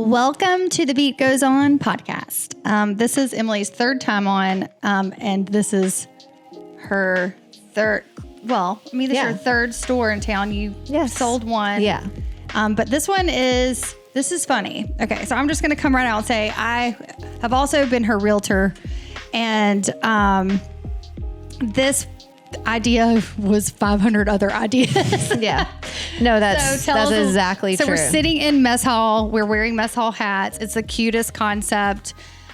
Welcome to the Beat Goes On podcast. This is Emily's third time on, and this is her third. Well, I mean, this is your third store in town. You sold one. Yeah. But this is funny. Okay, so I'm just going to come right out and say I have also been her realtor, and this idea was 500 other ideas. Yeah. No, that's exactly true. So we're sitting in mess hall. We're wearing mess hall hats. It's the cutest concept.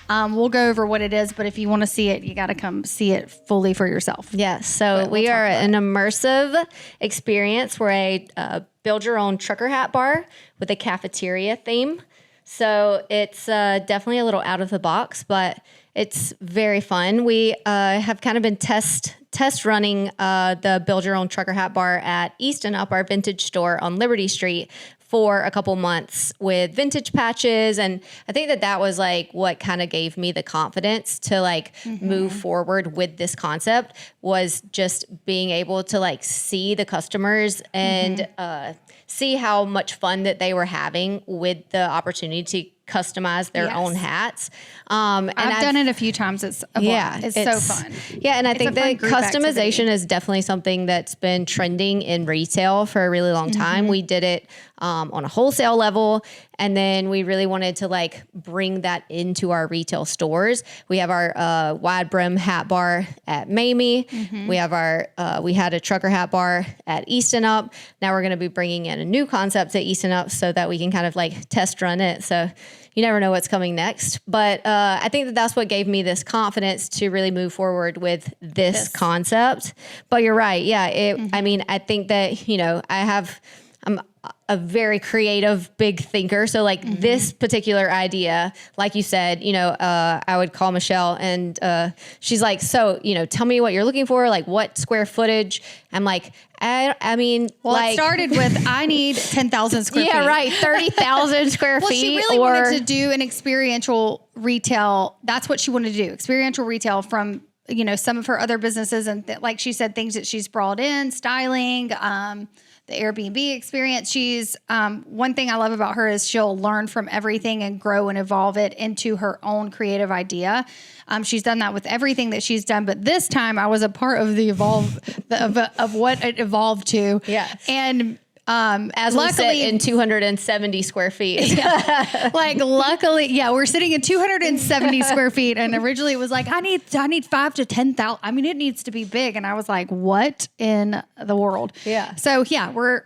We'll go over what it is, but if you want to see it, you got to come see it fully for yourself. Yes. So we are an immersive experience. We're a build your own trucker hat bar with a cafeteria theme. So it's definitely a little out of the box, but it's very fun. We have kind of been test running the Build Your Own Trucker Hat Bar at East and Up, our vintage store on Liberty Street, for a couple months with vintage patches. And I think that was like what kind of gave me the confidence to like move forward with this concept, was just being able to like see the customers and see how much fun that they were having with the opportunity to customize their own hats. And I've done it a few times. It's so fun. Yeah. And I think that customization is definitely something that's been trending in retail for a really long time. We did it on a wholesale level. And then we really wanted to like bring that into our retail stores. We have our wide brim hat bar at Mamie. We have we had a trucker hat bar at East and Up. Now we're going to be bringing in a new concept at East and Up so that we can kind of like test run it. So you never know what's coming next. But I think that's what gave me this confidence to really move forward with this concept. But you're right. Yeah. I mean, I think that, I'm a very creative, big thinker. So like this particular idea, like you said, I would call Michelle and she's like, so, tell me what you're looking for, like what square footage. I'm like, I mean, it started with, I need 10,000 square feet. Yeah, right. 30,000 square feet. She really wanted to do an experiential retail. That's what she wanted to do. Experiential retail from, some of her other businesses. And like she said, things that she's brought in, styling, the Airbnb experience. She's one thing I love about her is she'll learn from everything and grow and evolve it into her own creative idea. She's done that with everything that she's done, but this time I was a part of the of what it evolved to. Yes. And as luckily in 270 square feet. Luckily, we're sitting in 270 square feet. And originally it was like, I need 5 to 10,000. I mean, it needs to be big. And I was like, what in the world? Yeah. So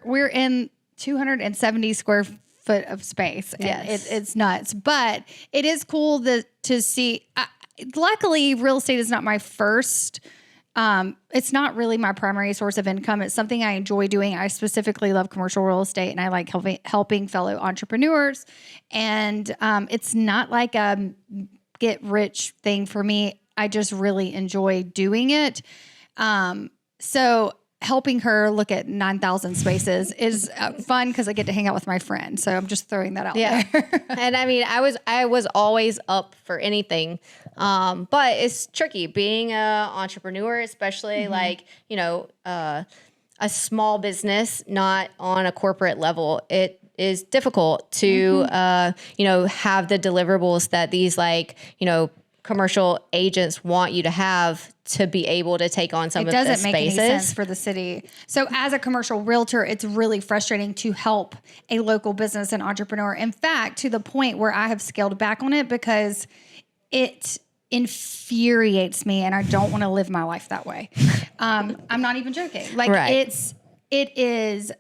we're in 270 square foot of space. And it's nuts, but it is cool to see. Luckily, real estate is not my first. It's not really my primary source of income. It's something I enjoy doing. I specifically love commercial real estate and I like helping fellow entrepreneurs. And it's not like a get rich thing for me. I just really enjoy doing it. So helping her look at 9,000 spaces is fun because I get to hang out with my friend. So I'm just throwing that out there. And I mean, I was always up for anything. But it's tricky being an entrepreneur, especially like, a small business, not on a corporate level. It is difficult to, have the deliverables that these commercial agents want you to have to be able to take on some of the spaces. It doesn't make any sense for the city. So as a commercial realtor, it's really frustrating to help a local business and entrepreneur. In fact, to the point where I have scaled back on it because it infuriates me and I don't want to live my life that way. I'm not even joking. It is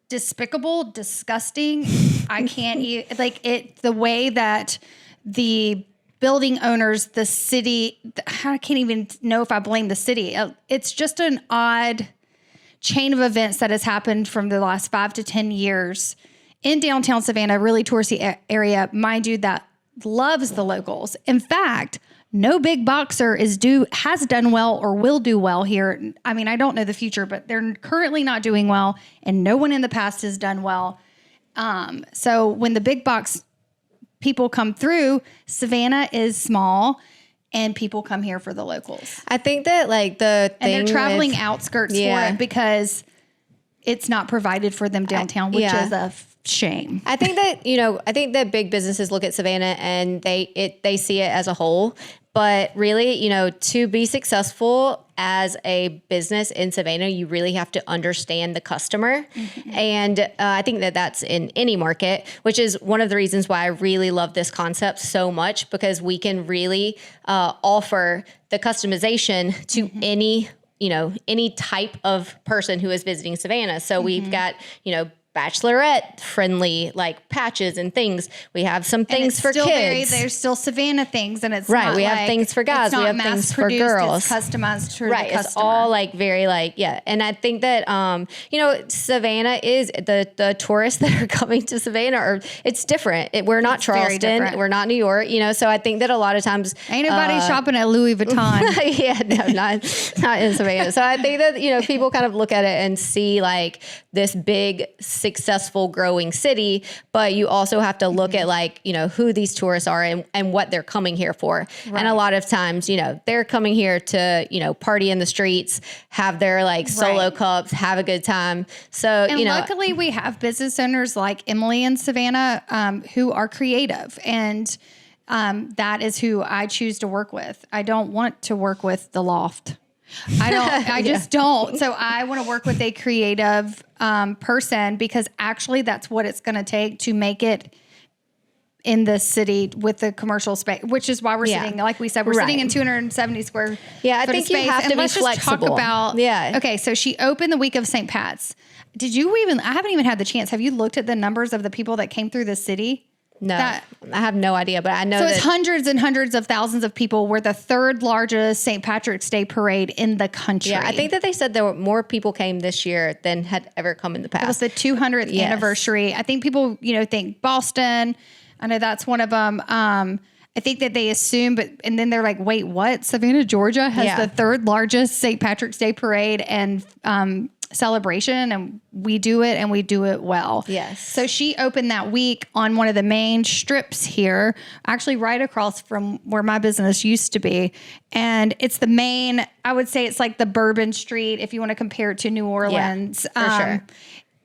despicable, disgusting. I can't the way that the building owners, the city, I can't even know if I blame the city. It's just an odd chain of events that has happened from the last 5 to 10 years in downtown Savannah, really touristy area, mind you, that loves the locals. In fact, no big boxer has done well or will do well here. I mean, I don't know the future, but they're currently not doing well, and no one in the past has done well. So when the big box people come through, Savannah is small and people come here for the locals. I think that and they're traveling outskirts for it because it's not provided for them downtown, which is a shame. I think that big businesses look at Savannah and they see it as a whole. But really, to be successful as a business in Savannah, you really have to understand the customer. Mm-hmm. And I think that that's in any market, which is one of the reasons why I really love this concept so much, because we can really offer the customization to any type of person who is visiting Savannah. So we've got, bachelorette friendly like patches and things. We have some things for kids. There's still Savannah things, and it's right. Not we have like, things for guys. We have things for girls. It's customized to right. the customer. It's all like very like And I think that Savannah is the tourists that are coming to Savannah it's different. We're not Charleston. We're not New York. So I think that a lot of times ain't nobody shopping at Louis Vuitton. Yeah, no, not in Savannah. So I think that people kind of look at it and see like this big successful growing city, but you also have to look at like, who these tourists are and what they're coming here for. Right. And a lot of times, they're coming here to, party in the streets, have their like solo cups, have a good time. So, luckily we have business owners like Emily in Savannah, who are creative, and that is who I choose to work with. I don't want to work with the loft. I just don't. So I want to work with a creative person, because actually that's what it's going to take to make it in the city with the commercial space, which is why we're sitting, like we said, we're sitting in 270 square. Yeah, I think you have to be flexible. Let's just talk about, okay, so she opened the week of St. Pat's. I haven't even had the chance. Have you looked at the numbers of the people that came through the city? No, I have no idea, but I know so it's hundreds and hundreds of thousands of people. We're the third largest St. Patrick's Day parade in the country. Yeah, I think that they said there were more people came this year than had ever come in the past. It was the 200th anniversary. I think people, think Boston. I know that's one of them. I think that they assume, and then they're like, wait, what? Savannah, Georgia has the third largest St. Patrick's Day parade and celebration, and we do it well. Yes. So she opened that week on one of the main strips here, actually right across from where my business used to be. And it's the main, I would say it's like the Bourbon Street, if you want to compare it to New Orleans. Yeah, for sure.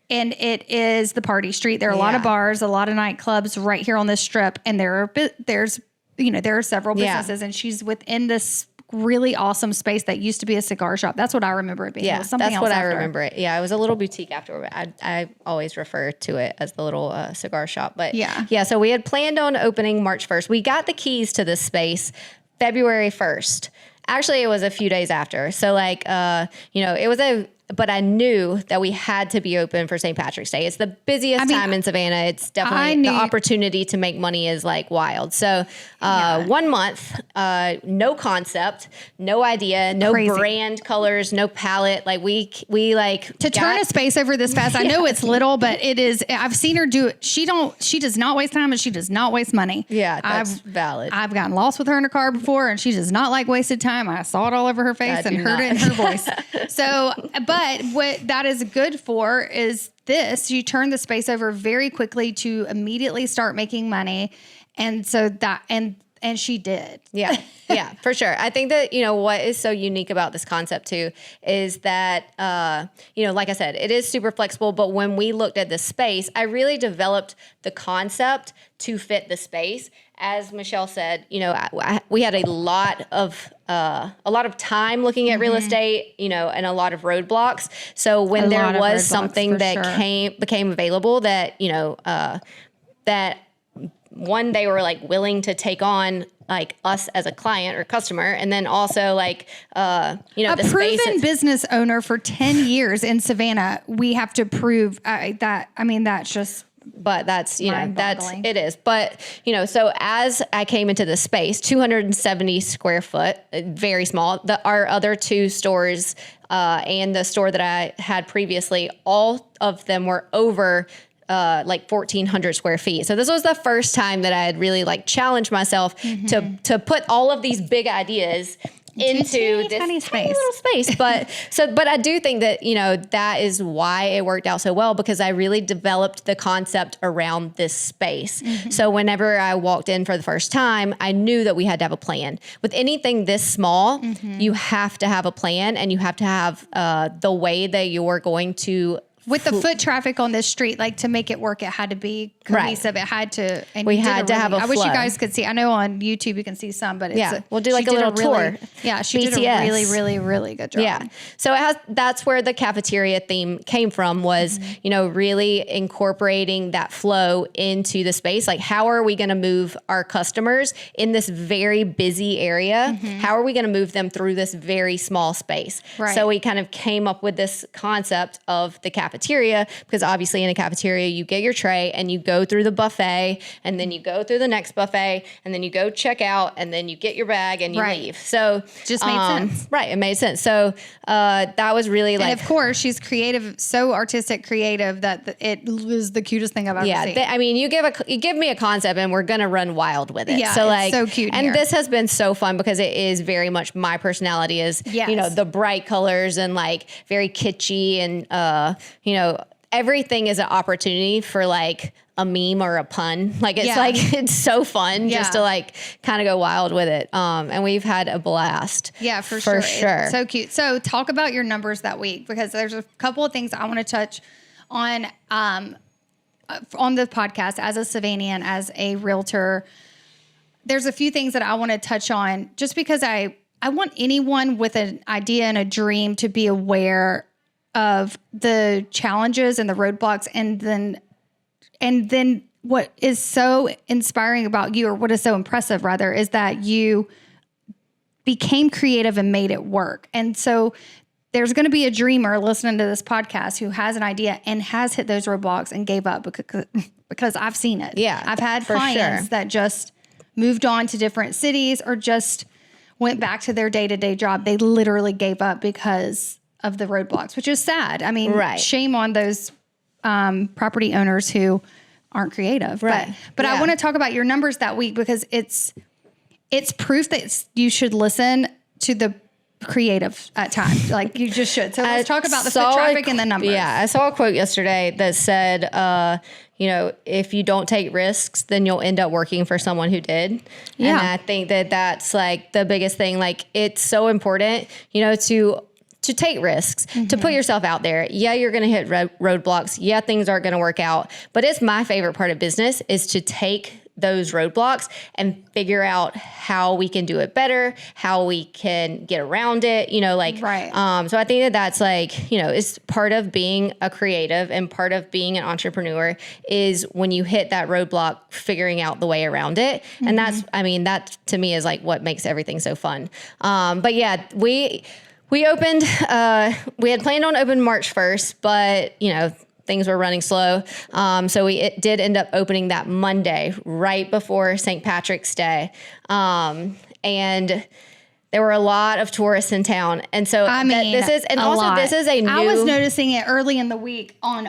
And it is the party street. There are a lot of bars, a lot of nightclubs right here on this strip. And there are several businesses, and she's within this really awesome space that used to be a cigar shop. That's what I remember it being. Yeah, it was something that's else what after. I remember it. Yeah, it was a little boutique afterward. I always refer to it as the little cigar shop. But yeah. So we had planned on opening March 1st. We got the keys to this space February 1st. Actually, it was a few days after. So but I knew that we had to be open for St. Patrick's Day. It's the busiest time in Savannah. It's definitely the opportunity to make money is like wild. So 1 month, no concept, no idea, no brand colors, no palette. Like we like to turn a space over this fast. I know it's little, but it is. I've seen her do it. She does not waste time, and she does not waste money. Yeah, that's valid. I've gotten lost with her in a car before, and she does not like wasted time. I saw it all over her face and heard it in her voice. So, but what that is good for is this. You turn the space over very quickly to immediately start making money. And so that, and she did. Yeah. Yeah, for sure. I think that, what is so unique about this concept too, is that, like I said, it is super flexible, but when we looked at the space, I really developed the concept to fit the space. As Michelle said, we had a lot of time looking at real estate, and a lot of roadblocks. So when there was something that became available that, that one, they were like willing to take on like us as a client or customer. And then also like, a proven business owner for 10 years in Savannah, we have to prove that's just, but that's, it is. But, so as I came into the space, 270 square foot, very small, our other two stores, and the store that I had previously, all of them were over 1,400 square feet. So this was the first time that I had really like challenged myself to put all of these big ideas into this tiny little space. But I do think that, that is why it worked out so well, because I really developed the concept around this space. So whenever I walked in for the first time, I knew that we had to have a plan. With anything this small, you have to have a plan, and you have to have the way that you're going to with the foot traffic on this street, like to make it work, it had to be cohesive. It had to, and we had to have a flow. I wish you guys could see. I know on YouTube you can see some, but we'll do like a little tour. Yeah, she did a really, really, really good job. Yeah, so that's where the cafeteria theme came from. Was really incorporating that flow into the space. Like, how are we going to move our customers in this very busy area? How are we going to move them through this very small space? Right. So we kind of came up with this concept of the cafeteria, because obviously in a cafeteria, you get your tray and you go through the buffet, and then you go through the next buffet, and then you go check out, and then you get your bag and you leave. So just made sense. Right. It made sense. So that was really like, and of course she's creative, so artistic, creative that it was the cutest thing I've ever seen. I mean, you give me a concept and we're going to run wild with it. Yeah. So like, so cute. And this has been so fun because it is very much my personality is, the bright colors and like very kitschy and, everything is an opportunity for like a meme or a pun. Like it's like, it's so fun just to like kind of go wild with it. And we've had a blast. Yeah, for sure. It's so cute. So talk about your numbers that week, because there's a couple of things I want to touch on the podcast as a Savanian, as a realtor. There's a few things that I want to touch on just because I want anyone with an idea and a dream to be aware of the challenges and the roadblocks, and then what is so inspiring about you, or what is so impressive rather, is that you became creative and made it work. And so there's going to be a dreamer listening to this podcast who has an idea and has hit those roadblocks and gave up because I've seen it. Yeah, I've had clients that just moved on to different cities or just went back to their day-to-day job. They literally gave up because of the roadblocks, which is sad. I mean, shame on those property owners who aren't creative. Right. But I want to talk about your numbers that week because it's proof that you should listen to the creative at times. Like you just should. So let's talk about the foot traffic and the numbers. Yeah. I saw a quote yesterday that said, if you don't take risks, then you'll end up working for someone who did. Yeah. And I think that that's like the biggest thing. Like it's so important, to take risks, to put yourself out there. Yeah, you're going to hit roadblocks. Yeah, things aren't going to work out. But it's my favorite part of business is to take those roadblocks and figure out how we can do it better, how we can get around it, so I think that that's like, it's part of being a creative and part of being an entrepreneur is when you hit that roadblock, figuring out the way around it. And that to me is like what makes everything so fun. But yeah, we opened, we had planned on open March 1st, but, things were running slow. So we did end up opening that Monday right before St. Patrick's Day. And there were a lot of tourists in town. And so this is a new. I was noticing it early in the week on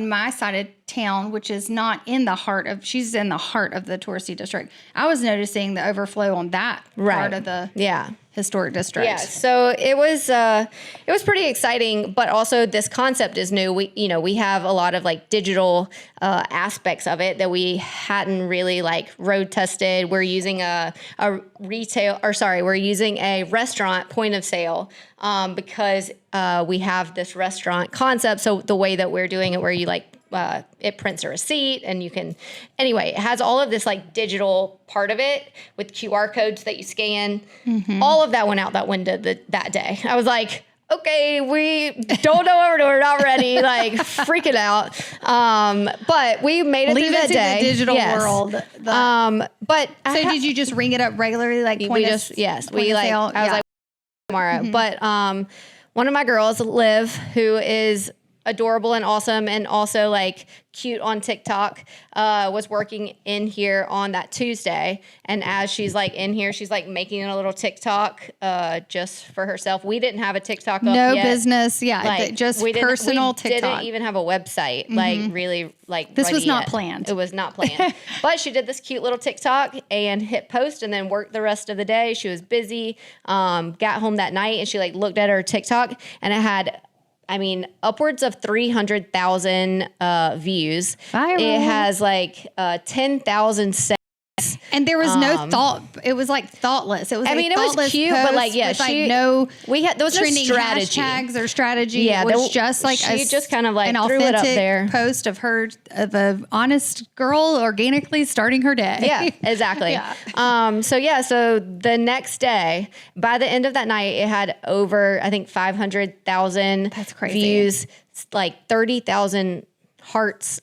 my side of town, which is not in the heart of, she's in the heart of the touristy district. I was noticing the overflow on that part of the historic district. Yeah. So it was pretty exciting, but also this concept is new. We have a lot of like digital aspects of it that we hadn't really like road tested. We're using we're using a restaurant point of sale because we have this restaurant concept. So the way that we're doing it, where you like, it prints a receipt and you can, it has all of this like digital part of it with QR codes that you scan. All of that went out that window that day. I was like, okay, we don't know what we're doing. We're not ready, like freaking out. But we made it through that day. The digital world. Did you just ring it up regularly? Like I was like tomorrow. But one of my girls, Liv, who is adorable and awesome and also like cute on TikTok, was working in here on that Tuesday. And as she's like in here, she's like making a little TikTok just for herself. We didn't have a TikTok up no yet. Business. Yeah. Like, just personal TikTok. We didn't even have a website, like really like this was not yet. planned. It was not planned. But she did this cute little TikTok and hit post and then worked the rest of the day. She was busy, got home that night and she like looked at her TikTok and it had upwards of 300,000 views. Viral. It has like 10,000 cents. And there was no thought. It was like thoughtless. It was. It was cute, but like, yeah, there was no strategy. Hashtags or strategy. Yeah, it was just like she just kind of like an threw it up authentic there. post of an honest girl organically starting her day. Yeah, exactly. So the next day, by the end of that night, it had over, I think, 500,000 views, like 30,000 hearts.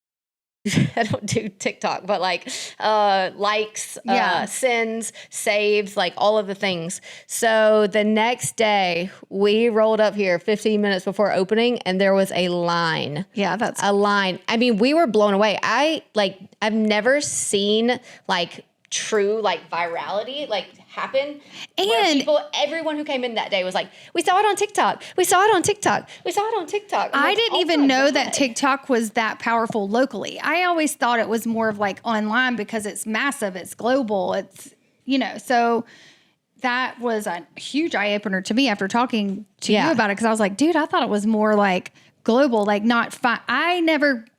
I don't do TikTok, but like likes, sends, saves, like all of the things. So the next day we rolled up here 15 minutes before opening and there was a line. Yeah, that's a line. I mean, we were blown away. I've never seen like true like virality like happen. And everyone who came in that day was like, we saw it on TikTok. We saw it on TikTok. We saw it on TikTok. I didn't even know that TikTok was that powerful locally. I always thought it was more of like online because it's massive. It's global. It's, so that was a huge eye opener to me after talking to you about it. Cause I was like, dude, I thought it was more like global, like not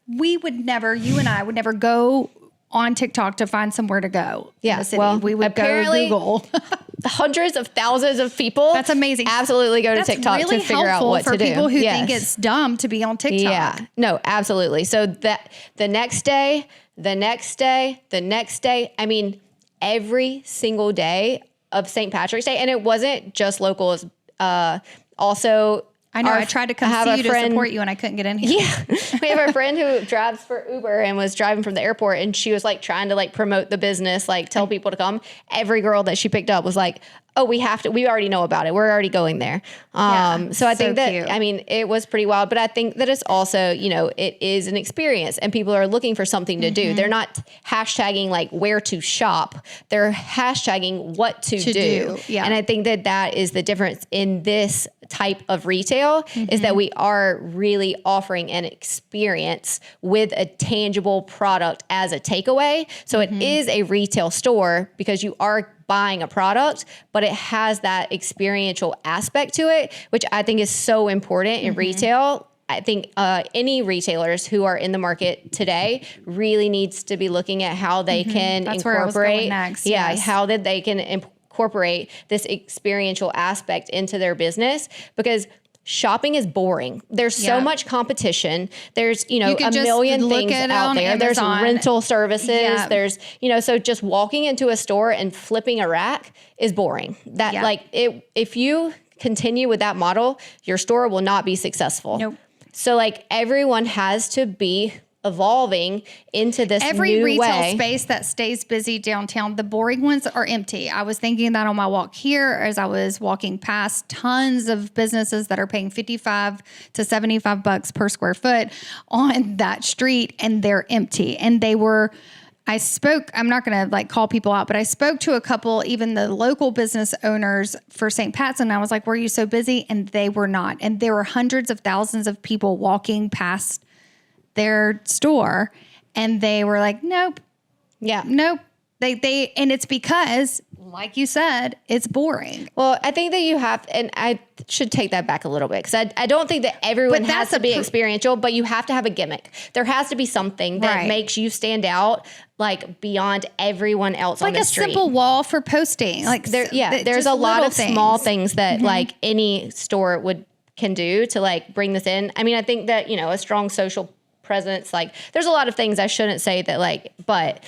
you and I would never go on TikTok to find somewhere to go. Yeah. In the city. We would go Google. Hundreds of thousands of people. That's amazing. Absolutely go to TikTok really to figure out what to do. For people who think it's dumb to be on TikTok. Yeah. No, absolutely. So that the next day, I mean, every single day of St. Patrick's Day, and it wasn't just locals, also I know. I tried to come see you to support you and I couldn't get in here. Yeah. We have a friend who drives for Uber and was driving from the airport and she was like trying to like promote the business, like tell people to come. Every girl that she picked up was like, oh, we already know about it. We're already going there. So I think that, cute. I mean, it was pretty wild, but I think that it's also, it is an experience and people are looking for something to do. They're not hashtagging like where to shop. They're hashtagging what to do. Yeah. And I think that that is the difference in this type of retail is that we are really offering an experience with a tangible product as a takeaway. So it is a retail store because you are buying a product, but it has that experiential aspect to it, which I think is so important in retail. I think any retailers who are in the market today really needs to be looking at how they can That's incorporate. Where I was going next. Yeah, yes. how that they can incorporate this experiential aspect into their business because shopping is boring. There's so much competition. There's, a million things out there. Amazon. There's rental services. There's, so just walking into a store and flipping a rack is boring. If you continue with that model, your store will not be successful. Nope. So like everyone has to be evolving into this Every new retail space that stays busy downtown, the boring ones are empty. I was thinking that on my walk here as I was walking past tons of businesses that are paying $55 to $75 per square foot on that street and they're empty. And I'm not going to like call people out, but I spoke to a couple, even the local business owners for St. Pat's. And I was like, were you so busy? And they were not. And there were hundreds of thousands of people walking past their store and they were like, nope. Yeah. Nope. They and it's because, like you said, it's boring. Well, I think that you have, and I should take that back a little bit because I don't think that everyone has to be experiential, but you have to have a gimmick. There has to be something that makes you stand out like beyond everyone else on the street. Like a simple wall for posting. Like there's a lot of small things that like any store can do to like bring this in. I mean, I think that, a strong social presence, like there's a lot of things I shouldn't say that like, but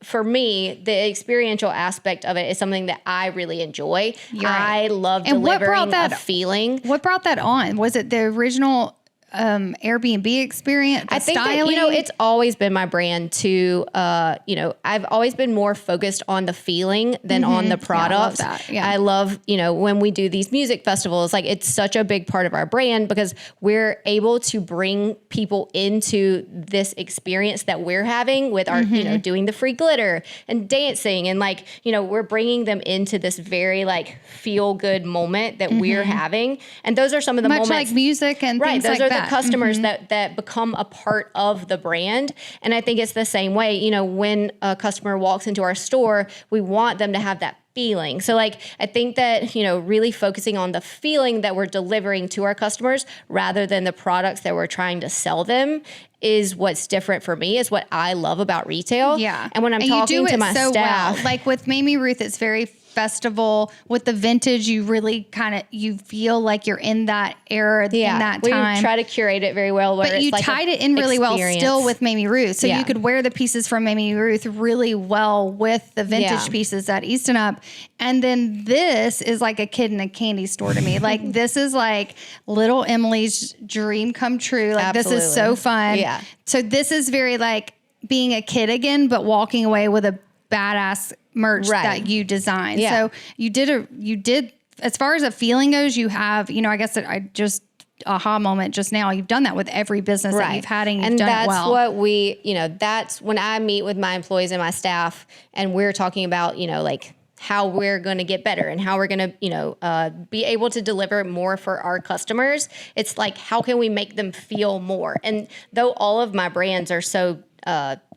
for me, the experiential aspect of it is something that I really enjoy. I love delivering a feeling. What brought that on? Was it the original Airbnb experience? I think styling? That, it's always been my brand to, I've always been more focused on the feeling than on the product. Yeah, I love that. Yeah. I love, when we do these music festivals, like it's such a big part of our brand because we're able to bring people into this experience that we're having with our, doing the free glitter and dancing. And like, we're bringing them into this very like feel good moment that we're having. And those are some of the moments. Much like music and things those like are that. The customers that become a part of the brand. And I think it's the same way, when a customer walks into our store, we want them to have that feeling. So like, I think that, really focusing on the feeling that we're delivering to our customers rather than the products that we're trying to sell them is what's different for me, is what I love about retail. Yeah. And when I'm talking to my staff, like with Mamie Ruth, it's very festival. With the vintage, you really you feel like you're in that era, in that time. We try to curate it very well. But you tied it in really well still with Mamie Ruth. So you could wear the pieces from Mamie Ruth really well with the vintage pieces at Easton Up. And then this is like a kid in a candy store to me. Like this is like little Emily's dream come true. Like this is so fun. Yeah. So this is very like being a kid again, but walking away with a badass merch that you designed. Yeah. So you did, as far as a feeling goes, you have, I guess that I just aha moment just now. You've done that with every business that you've had and you've done it well. And that's what that's when I meet with my employees and my staff and we're talking about, like how we're going to get better and how we're going to, be able to deliver more for our customers. It's like, how can we make them feel more? And though all of my brands are so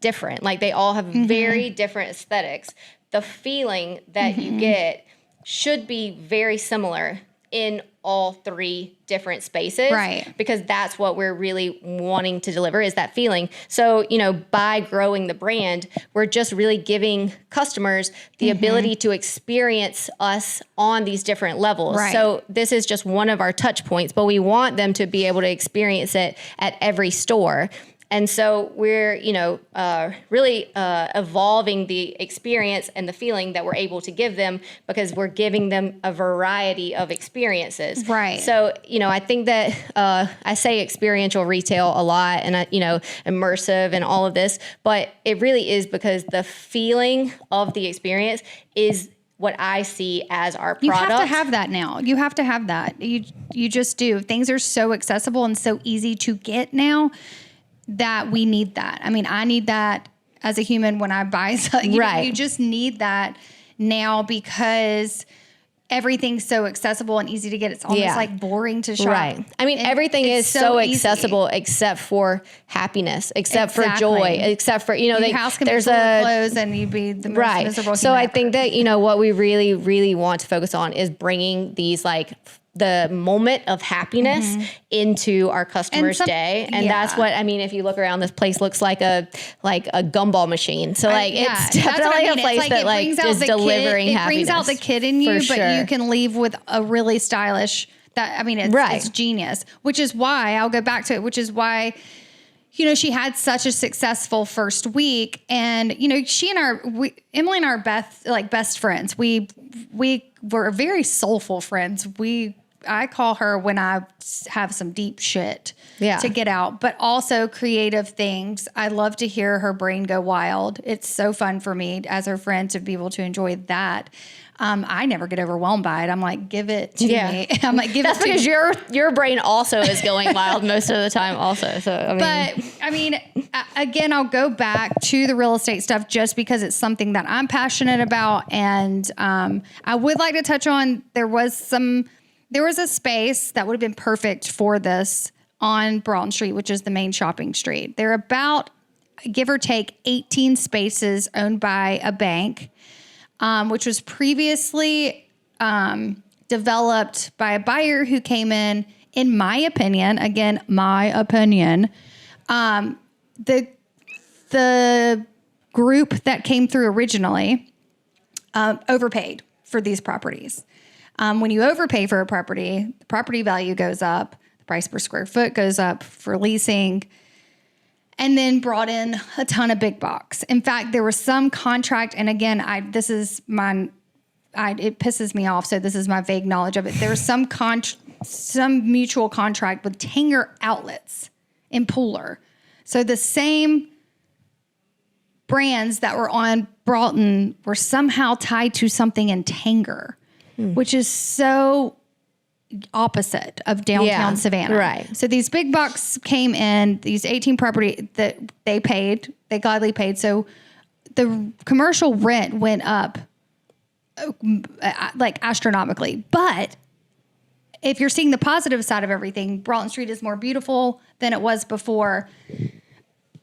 different, like they all have very different aesthetics, the feeling that you get should be very similar in all three different spaces. Right. Because that's what we're really wanting to deliver, is that feeling. So, by growing the brand, we're just really giving customers the ability to experience us on these different levels. Right. So this is just one of our touch points, but we want them to be able to experience it at every store. And so we're, really evolving the experience and the feeling that we're able to give them because we're giving them a variety of experiences. Right. So, I think that I say experiential retail a lot and, immersive and all of this, but it really is because the feeling of the experience is what I see as our product. You have to have that now. You have to have that. You just do. Things are so accessible and so easy to get now that we need that. I mean, I need that as a human when I buy something. You just need that now because everything's so accessible and easy to get. It's almost like boring to shop. Right. I mean, everything is so accessible except for happiness, except for joy, except for, your house can be full of clothes and you'd be the most miserable So human I think that, what we really, really want to focus on is bringing these the moment of happiness into our customers' day. And that's what, if you look around, this place looks like a gumball machine. So it's definitely a place that is delivering happiness. It brings out the kid in you, but you can leave with a really stylish, it's genius, which is why I'll go back to it, which is why, she had such a successful first week and, Emily and I are best friends. We were very soulful friends. I call her when I have some deep shit to get out, but also creative things. I love to hear her brain go wild. It's so fun for me as her friend to be able to enjoy that. I never get overwhelmed by it. I'm like, give it to me. I'm like, give That's it to me. because your brain also is going wild most of the time also. So, again, I'll go back to the real estate stuff just because it's something that I'm passionate about. And I would like to touch on, there was a space that would have been perfect for this on Broughton Street, which is the main shopping street. They're about, give or take, 18 spaces owned by a bank, which was previously developed by a buyer who came in my opinion, the group that came through originally overpaid for these properties. When you overpay for a property, the property value goes up, the price per square foot goes up for leasing, and then brought in a ton of big box. In fact, there was some contract, and again, it pisses me off, so this is my vague knowledge of it. There was some mutual contract with Tanger Outlets in Pooler. So the same brands that were on Broughton were somehow tied to something in Tanger. Which is so opposite of downtown Savannah. Right. So these big bucks came in, these 18 property that they gladly paid. So the commercial rent went up astronomically. But if you're seeing the positive side of everything, Broughton Street is more beautiful than it was before.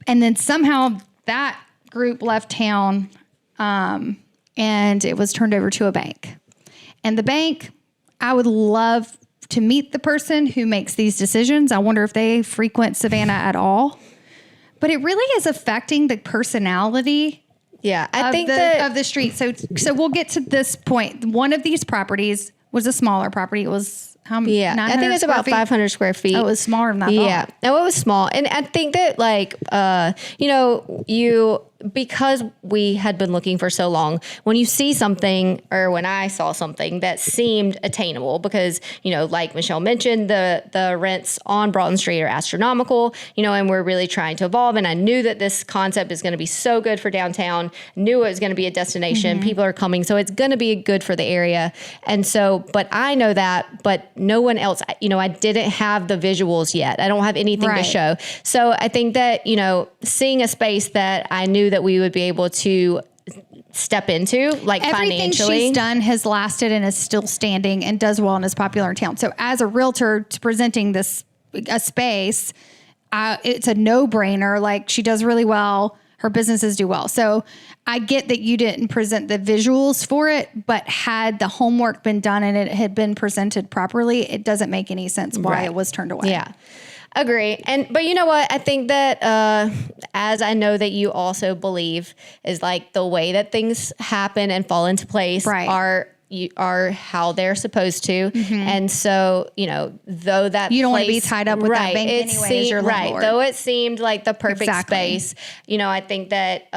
And then somehow that group left town, and it was turned over to a bank. And the bank, I would love to meet the person who makes these decisions. I wonder if they frequent Savannah at all. But it really is affecting the personality I think of the street. So we'll get to this point. One of these properties was a smaller property. It was how many? Yeah, I think it's about 500 square feet. Oh, it was smaller than that. Yeah, no, it was small. And I think that like, because we had been looking for so long, when you see something, or when I saw something that seemed attainable, because, like Michelle mentioned, the rents on Broughton Street are astronomical, and we're really trying to evolve. And I knew that this concept is going to be so good for downtown, knew it was going to be a destination. People are coming. So it's going to be good for the area. And so, but I know that, but no one else, I didn't have the visuals yet. I don't have anything to show. So I think that, seeing a space that I knew that we would be able to step into, like everything financially. She's done has lasted and is still standing and does well and is popular in town. So as a realtor presenting a space, it's a no-brainer. Like, she does really well. Her businesses do well. So I get that you didn't present the visuals for it, but had the homework been done and it had been presented properly, it doesn't make any sense why it was turned away. Yeah. Agree. But you know what? I think that as I know that you also believe, is like the way that things happen and fall into place are how they're supposed to. And so, though that you don't want to be tied up with that bank anyway as your landlord. Though it seemed like the perfect space, I think that,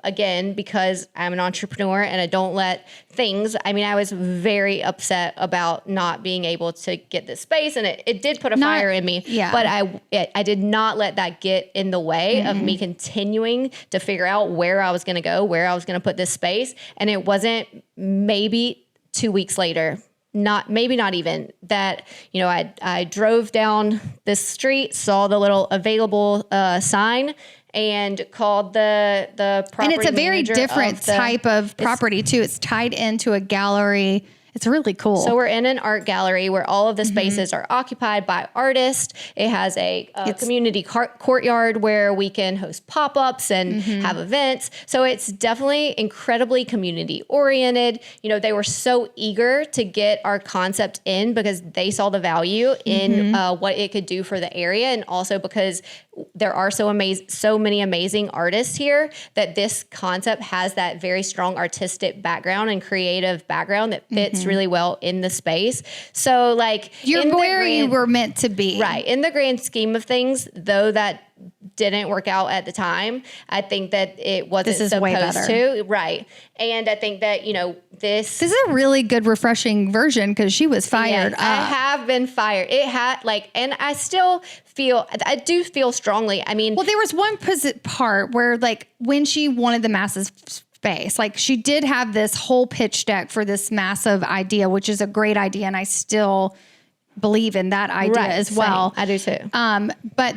again, because I'm an entrepreneur and I don't let things, I was very upset about not being able to get this space, and it did put a fire in me, but I did not let that get in the way of me continuing to figure out where I was going to go, where I was going to put this space. And it wasn't maybe 2 weeks later, not even that, I drove down this street, saw the little available sign, and called the property. And it's a very different type of property too. It's tied into a gallery. It's really cool. So we're in an art gallery where all of the spaces are occupied by artists. It has a community courtyard where we can host pop-ups and have events. So it's definitely incredibly community oriented. They were so eager to get our concept in because they saw the value in what it could do for the area. And also because there are so many amazing artists here, that this concept has that very strong artistic background and creative background that fits really well in the space. So like, you're where you were meant to be. Right. In the grand scheme of things, though that didn't work out at the time, I think that it wasn't supposed to. Right. And I think that, this is a really good, refreshing version, because she was fired up. I have been fired. It had and I do feel strongly. Well, there was one part where, like, when she wanted the massive space, like, she did have this whole pitch deck for this massive idea, which is a great idea. And I still believe in that idea as well. I do too. But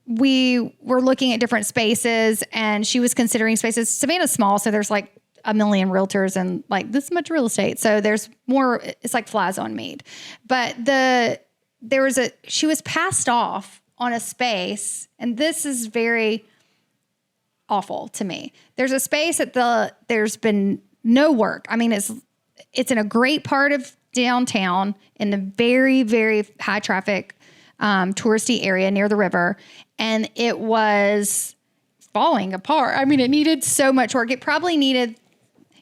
we were looking at different spaces, and she was considering spaces. Savannah's small, so there's like a million realtors and like this much real estate. So there's more, it's like flies on meat. But she was passed off on a space, and this is very awful to me. There's a space there's been no work. It's in a great part of downtown in a very, very high traffic touristy area near the river, and it was falling apart. It needed so much work. It probably needed,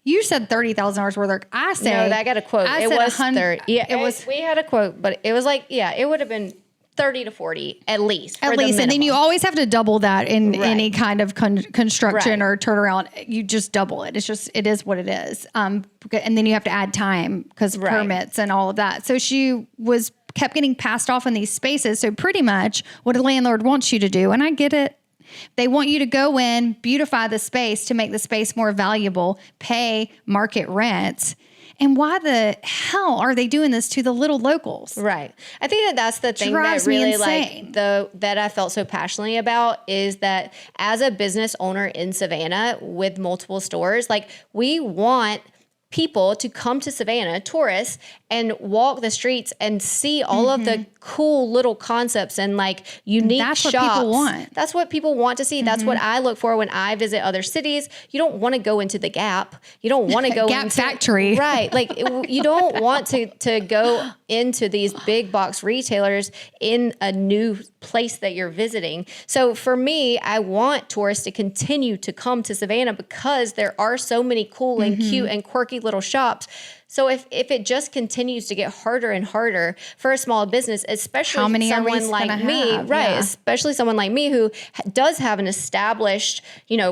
you said $30,000 worth of work. I said, no, I got a quote. It was 30. Yeah, we had a quote, but it was like, it would have been 30 to 40 at least. And then you always have to double that in any kind of construction or turnaround. You just double it. It is what it is. And then you have to add time because permits and all of that. So she kept getting passed off in these spaces. So pretty much what a landlord wants you to do, and I get it, they want you to go in, beautify the space to make the space more valuable, pay market rents. And why the hell are they doing this to the little locals? Right. I think that that's the thing that really that I felt so passionately about, is that as a business owner in Savannah with multiple stores, like, we want people to come to Savannah, tourists, and walk the streets and see all of the cool little concepts and like unique That's shops. what people want. That's what people want to see. That's what I look for when I visit other cities. You don't want to go into the Gap. You don't want to go Gap into factory. Right. Like you don't want to go into these big box retailers in a new place that you're visiting. So for me, I want tourists to continue to come to Savannah because there are so many cool and cute and quirky little shops. So if it just continues to get harder and harder for a small business, especially someone like me, right? Especially someone like me who does have an established,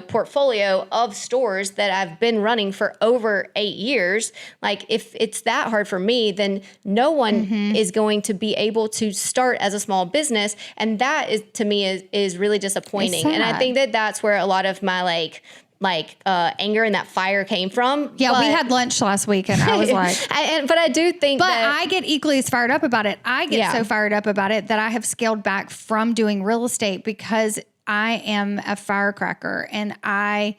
portfolio of stores that I've been running for over 8 years. Like if it's that hard for me, then no one is going to be able to start as a small business. And that is, to me, is really disappointing. And I think that's where a lot of my anger and that fire came from. Yeah, we had lunch last week and I was like... but I do think that... I get equally as fired up about it. I get so fired up about it that I have scaled back from doing real estate because I am a firecracker and I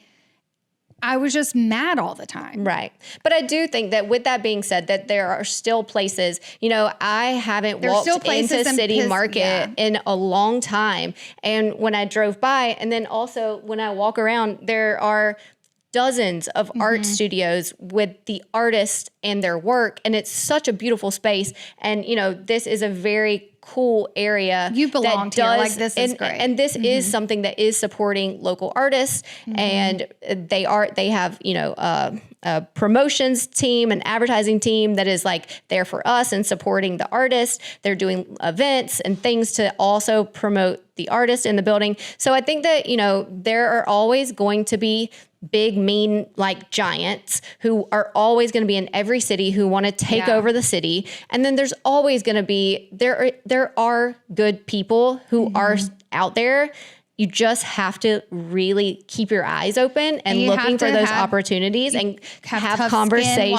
was just mad all the time. Right. But I do think that with that being said, that there are still places, I haven't walked into City Market in a long time. And when I drove by, and then also when I walk around, there are dozens of art studios with the artists and their work. And it's such a beautiful space. And, this is a very cool area. You belong here. Like, this is great. And this is something that is supporting local artists. And they have, a promotions team, an advertising team that is like there for us and supporting the artists. They're doing events and things to also promote the artist in the building. So I think that, there are always going to be big, mean, like giants who are always going to be in every city who want to take over the city. And then there's always going to be, there are good people who are out there. You just have to really keep your eyes open and looking for those opportunities and have conversations.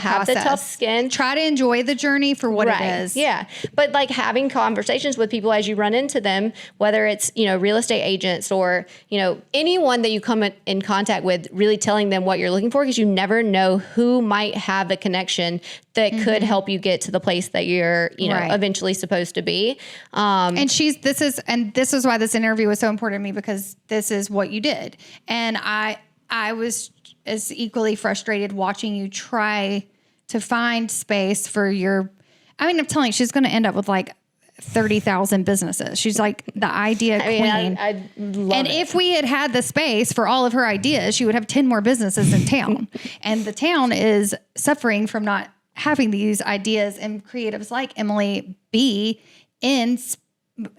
Have the tough skin. Try to enjoy the journey for what it is. Yeah. But like having conversations with people as you run into them, whether it's, real estate agents or, anyone that you come in contact with, really telling them what you're looking for, because you never know who might have the connection that could help you get to the place that you're, eventually supposed to be. And this is why this interview was so important to me, because this is what you did. And I was as equally frustrated watching you try to find space for I'm telling you, she's going to end up with like 30,000 businesses. She's like the idea queen. I love it. If we had the space for all of her ideas, she would have 10 more businesses in town. And the town is suffering from not having these ideas and creatives like Emily be in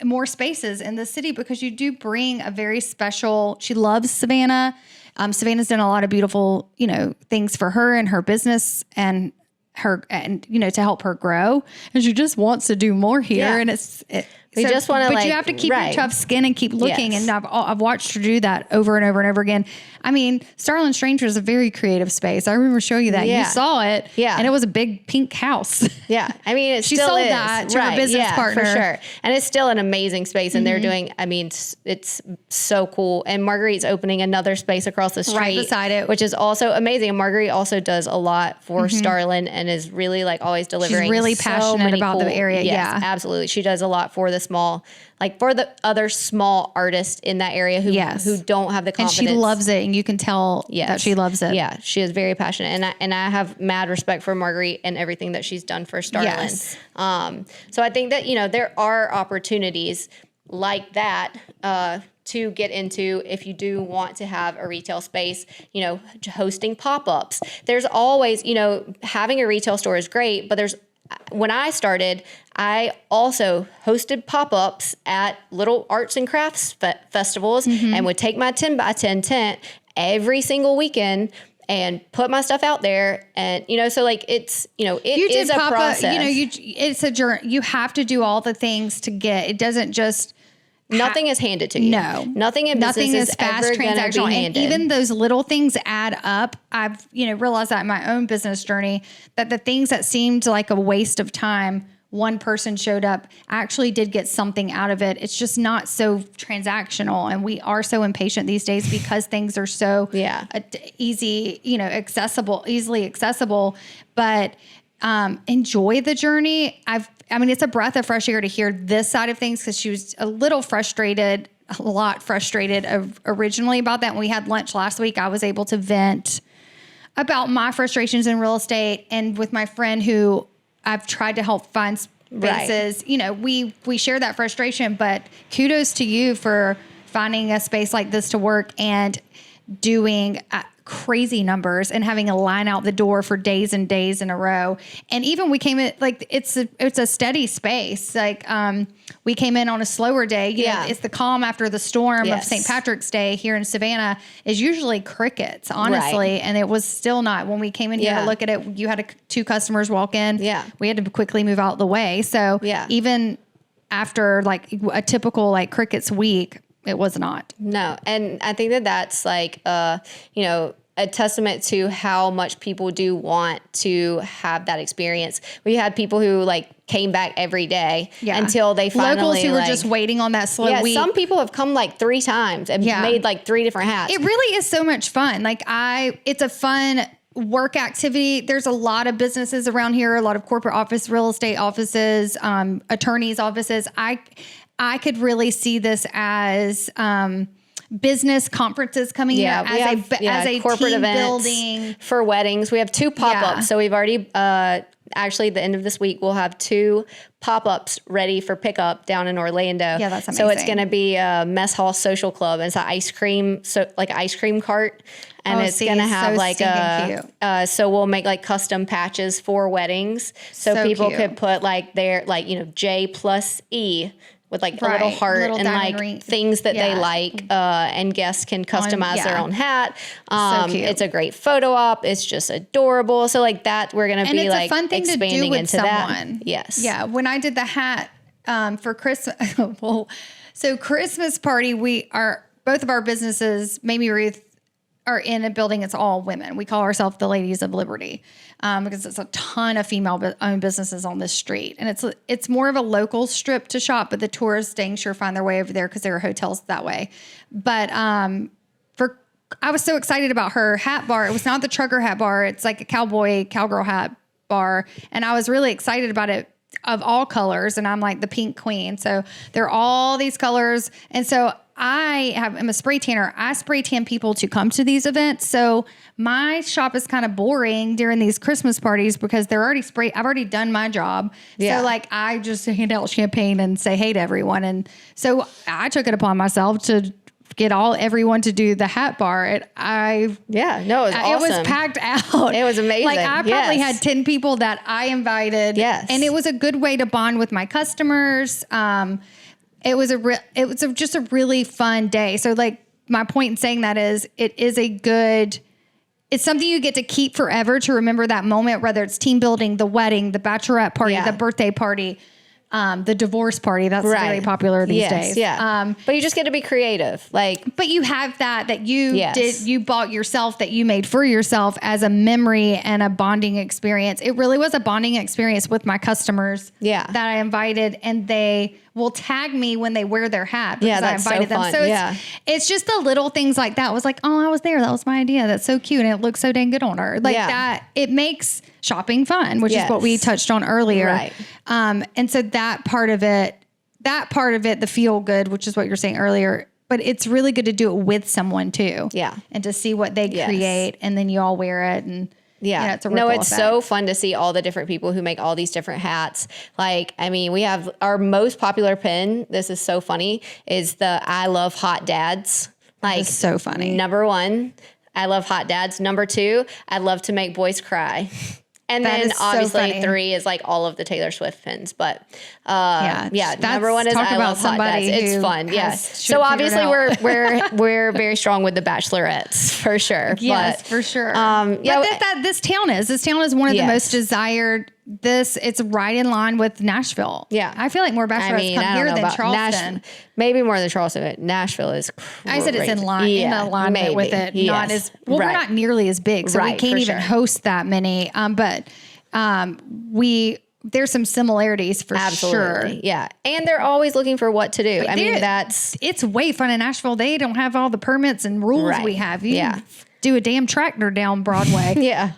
more spaces in the city, because you do bring a very special, she loves Savannah. Savannah's done a lot of beautiful, things for her and her business and to help her grow. And she just wants to do more here. Yeah. And just want to, but you have to keep your tough skin and keep looking. Yes. And I've watched her do that over and over and over again. I mean, Starland Stranger is a very creative space. I remember showing you that. Yeah. You saw it. Yeah. And it was a big pink house. Yeah. I mean, she sold that to her business partner. For sure. And it's still an amazing space. And they're doing, it's so cool. And Marguerite's opening another space across the street. Right beside it. Which is also amazing. And Marguerite also does a lot for Starland and is really like always delivering. She's really passionate about the area. Yes, absolutely. She does a lot for the for the other small artists in that area who don't have the confidence. And she loves it, and you can tell that she loves it. Yeah, she is very passionate, and I have mad respect for Marguerite and everything that she's done for Starland. Yes. So I think that there are opportunities like that to get into if you do want to have a retail space, hosting pop-ups. There's always, having a retail store is great, but when I started, I also hosted pop-ups at little arts and crafts festivals and would take my 10 by 10 tent every single weekend and put my stuff out there. And, so like it is a process. It's a journey. You have to do all the things to get, it doesn't just... Nothing is handed to you. No. Nothing in business is fast transactional. And even those little things add up. I've, realized that in my own business journey, that the things that seemed like a waste of time one person showed up, actually did get something out of it. It's just not so transactional. And we are so impatient these days because things are so easy, easily accessible. But enjoy the journey. It's a breath of fresh air to hear this side of things, because she was a lot frustrated originally about that. When we had lunch last week, I was able to vent about my frustrations in real estate, and with my friend who I've tried to help find spaces. We share that frustration, but kudos to you for finding a space like this to work and doing crazy numbers and having a line out the door for days and days in a row. And even we came in, like, it's a steady space. Like, we came in on a slower day. You know, it's the calm after the storm of St. Patrick's Day here in Savannah is usually crickets, honestly. Right. And it was still not. When we came in here to look at it, you had 2 customers walk in. Yeah. We had to quickly move out the way. So even after like a typical like crickets week, it was not. No. And I think that's like, a testament to how much people do want to have that experience. We had people who like came back every day until they finally locals who were just waiting on that slow week. Some people have come like 3 times and made like 3 different hats. It really is so much fun. Like it's a fun work activity. There's a lot of businesses around here, a lot of corporate office, real estate offices, attorneys' offices. I could really see this as business conferences coming here as a corporate team events building for weddings. We have 2 pop-ups. So we've already actually the end of this week we'll have 2 pop-ups ready for pickup down in Orlando. Yeah, that's amazing. So it's going to be a mess hall social club. It's an ice cream cart. And it's going to have so we'll make like custom patches for weddings. So people could put like their J plus E with like a little heart and like ring. Things that they like, and guests can customize their own hat. So cute. It's a great photo op. It's just adorable. So like that, we're going to be like fun thing expanding to do with into someone. That. Yes. Yeah. When I did the hat for Christmas, so Christmas party, both of our businesses, Mamie Ruth, are in a building. It's all women. We call ourselves the Ladies of Liberty, because it's a ton of female-owned businesses on this street, and it's more of a local strip to shop. But the tourists dang sure find their way over there because there are hotels that way. But I was so excited about her hat bar. It was not the trucker hat bar. It's like a cowgirl hat bar, and I was really excited about it. Of all colors, and I'm like the pink queen. So there are all these colors, and so I'm a spray tanner. I spray tan people to come to these events. So my shop is kind of boring during these Christmas parties because they're already sprayed. I've already done my job. Yeah. So like I just hand out champagne and say hey to everyone. And so I took it upon myself to get everyone to do the hat bar. It was awesome. It was packed out. It was amazing. Like I probably had 10 people that I invited. Yes. And it was a good way to bond with my customers. It was just a really fun day. So like my point in saying that is it's something you get to keep forever to remember that moment, whether it's team building, the wedding, the bachelorette party, the birthday party, the divorce party. That's very popular these days. Yeah. But you just get to be creative. But you have that you bought yourself, that you made for yourself as a memory and a bonding experience. It really was a bonding experience with my customers that I invited, and they will tag me when they wear their hat because I invited them. So it's just the little things like that. I was like, oh, I was there. That was my idea. That's so cute. And it looks so dang good on her. That, it makes shopping fun, which is what we touched on earlier. Right. And so that part of it, the feel good, which is what you're saying earlier, but it's really good to do it with someone too. Yeah. And to see what they create, and then you all wear it, and it's a ripple effect. So fun to see all the different people who make all these different hats. We have our most popular pin. This is so funny. Is the I love hot dads. That's so funny. Number 1, I love hot dads. Number 2, I love to make boys cry. And then obviously 3 is like all of the Taylor Swift pins. But number 1 is I love hot dads. It's fun. Yes. So obviously we're very strong with the bachelorettes for sure. Yes, for sure. This town is one of the most desired. It's right in line with Nashville. Yeah. I feel like more bachelorettes come here than Charleston. Maybe more than Charleston, but Nashville is crazy. I said it's in alignment with it. Yes. Not as we're not nearly as big, so we can't even host that many. But we there's some similarities for sure. Yeah. And they're always looking for what to do. But I mean, it's way fun in Nashville. They don't have all the permits and rules we have. You do a damn tractor down Broadway. Yeah.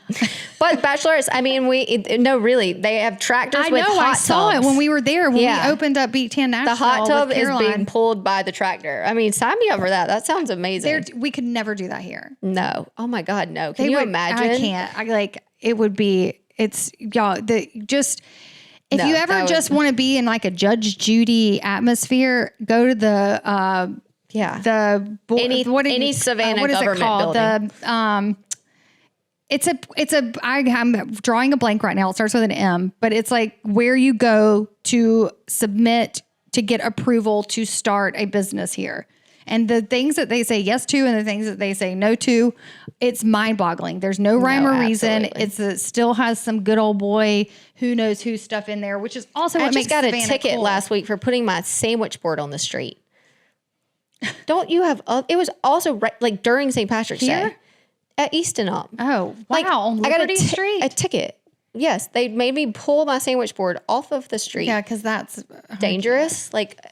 But bachelorettes, I mean, really, they have tractors with hot tubs. I saw it when we were there, when we opened up Beat 10 Nashville. The hot tub is being pulled by the tractor. I mean, sign me up for that. That sounds amazing. We could never do that here. No. Oh my God, no. Can you imagine? I can't. It would be, it's, y'all, if you ever just want to be in like a Judge Judy atmosphere, go to the any Savannah government building. I'm drawing a blank right now. It starts with an M, but it's like where you go to submit to get approval to start a business here. And the things that they say yes to and the things that they say no to, it's mind-boggling. There's no rhyme or reason. It still has some good old boy who knows who stuff in there, which is also what makes Savannah cool. I just got a ticket last week for putting my sandwich board on the street. Don't you have? It was also like during St. Patrick's Day at Easton Up. Oh wow! On Liberty Street, a ticket. Yes, they made me pull my sandwich board off of the street. Yeah, because that's dangerous. Like,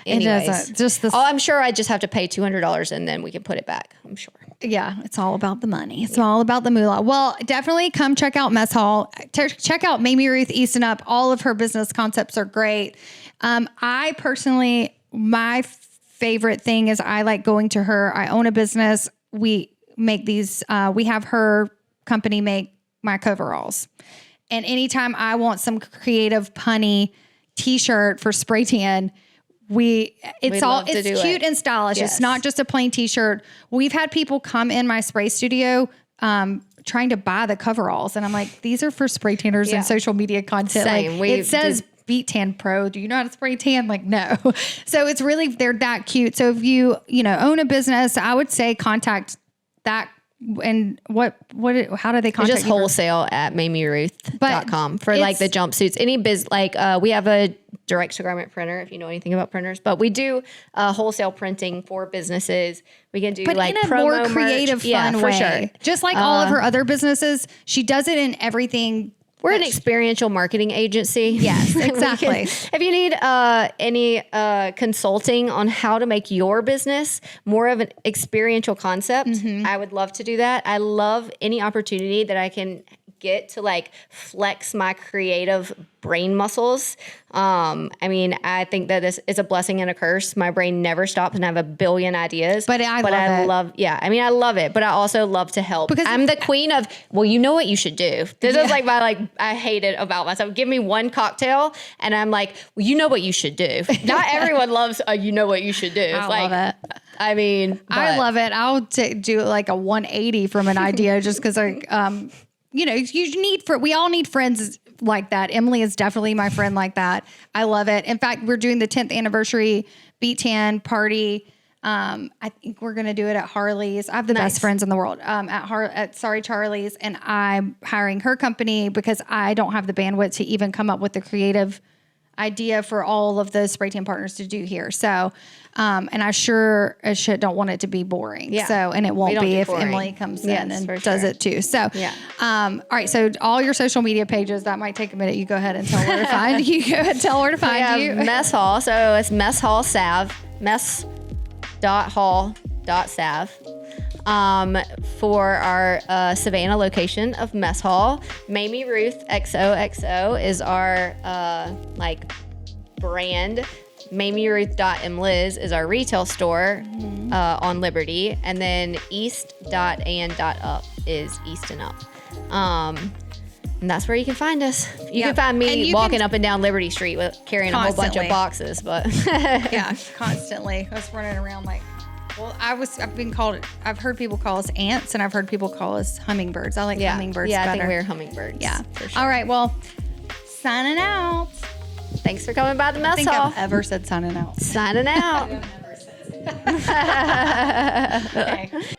anyways, I'm sure I just have to pay $200 and then we can put it back. I'm sure. Yeah, it's all about the money. It's all about the moolah. Well, definitely come check out Mess Hall. Check out Mamie Ruth Easton Up. All of her business concepts are great. I personally, my favorite thing is I like going to her. I own a business. We make these, we have her company make my coveralls. And anytime I want some creative punny t-shirt for spray tan, it's cute and stylish. Yes. It's not just a plain t-shirt. We've had people come in my spray studio, trying to buy the coveralls. And I'm like, these are for spray tanners and social media content. Same. Like, it says Beat Tan Pro. Do you know how to spray tan? Like, no. So it's really, they're that cute. So if you own a business, I would say contact that. And how do they contact you? Just wholesale at mamieruth.com for like the jumpsuits. We have a direct to garment printer if you know anything about printers, but we do wholesale printing for businesses. We can do in a more creative, fun way. Sure. Just like all of her other businesses, she does it in everything. We're an experiential marketing agency. Yes, exactly. If you need any consulting on how to make your business more of an experiential concept, I would love to do that. I love any opportunity that I can get to like flex my creative brain muscles. I mean, I think that this is a blessing and a curse. My brain never stops and I have a billion ideas. But I love it. But I also love to help. Because I'm the queen of, well, you know what you should do. This is like I hate it about myself. Give me one cocktail and I'm like, well, you know what you should do. Not everyone loves you know what you should do. It's love it. I mean, I love it. I'll do like a 180 from an idea just because we all need friends like that. Emily is definitely my friend like that. I love it. In fact, we're doing the 10th anniversary Beat Tan party. I think we're going to do it at Harley's. I have the best friends in the world at Sorry Charlie's, and I'm hiring her company because I don't have the bandwidth to even come up with the creative idea for all of the spray tan partners to do here. So, and I sure as shit don't want it to be boring. Yeah. So, and it won't be if Emily comes in and does it too. So, all right. So all your social media pages, that might take a minute. You go ahead and tell where to find you. Go ahead and tell where to find you. Mess Hall. So it's Mess Hall Sav, mess.hall.sav. For our Savannah location of Mess Hall, Mamie Ruth XOXO is our brand. MamieRuth.mliz is our retail store on Liberty, and then east.and.up is Easton Up. And that's where you can find us. You can find me walking up and down Liberty Street carrying a whole bunch of boxes, but constantly. I was running around like. Well, I've heard people call us ants, and I've heard people call us hummingbirds. I like hummingbirds better. Yeah, I think we're hummingbirds. Yeah. For sure. All right, well, signing out. Thanks for coming by the Mess Hall. I don't think I've ever said signing out. Signing out. I don't ever say it. Okay.